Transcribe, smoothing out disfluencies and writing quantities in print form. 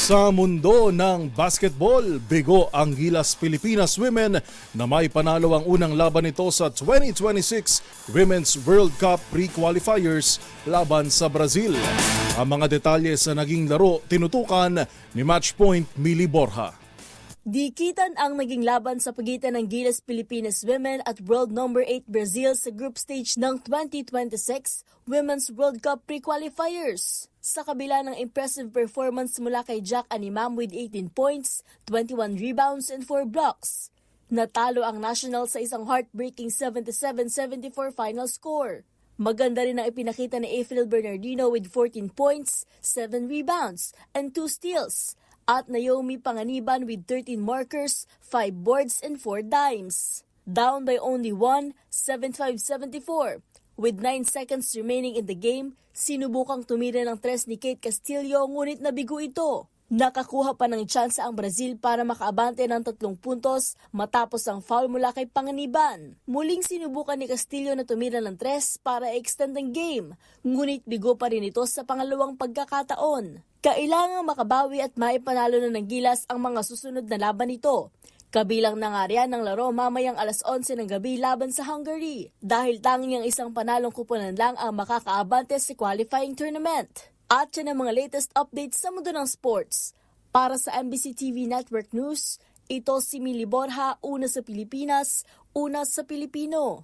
Sa mundo ng basketball, bigo ang Gilas Pilipinas Women na may panalo ang unang laban nito sa 2026 Women's World Cup pre-qualifiers laban sa Brazil. Ang mga detalye sa naging laro tinutukan ni Matchpoint Mili Borja. Dikitan ang naging laban sa pagitan ng Gilas Pilipinas Women at World Number 8 Brazil sa group stage ng 2026 Women's World Cup pre-qualifiers. Sa kabila ng impressive performance mula kay Jack Animam with 18 points, 21 rebounds and 4 blocks, natalo ang national sa isang heartbreaking 77-74 final score. Maganda rin ang ipinakita ni April Bernardino with 14 points, 7 rebounds and 2 steals. At Naomi Panganiban with 13 markers, 5 boards, and 4 dimes. Down by only 1, 7-5-74. With 9 seconds remaining in the game, sinubukang tumira ng tres ni Kate Castillo ngunit nabigo ito. Nakakuha pa ng tsansa ang Brazil para makaabante ng 3 puntos matapos ang foul mula kay Panganiban. Muling sinubukan ni Castillo na tumira ng tres para i-extend ang game, ngunit bigo pa rin ito sa pangalawang pagkakataon. Kailangang makabawi at maipanalo na ng Gilas ang mga susunod na laban nito. Kabilang na nga riyan ng laro mamayang alas 11 ng gabi laban sa Hungary dahil tanging ang isang panalong kuponan lang ang makakaabante sa qualifying tournament. At yan ang mga latest updates sa mundo ng sports. Para sa MBC TV Network News, ito si Mili Borja, una sa Pilipinas, una sa Pilipino.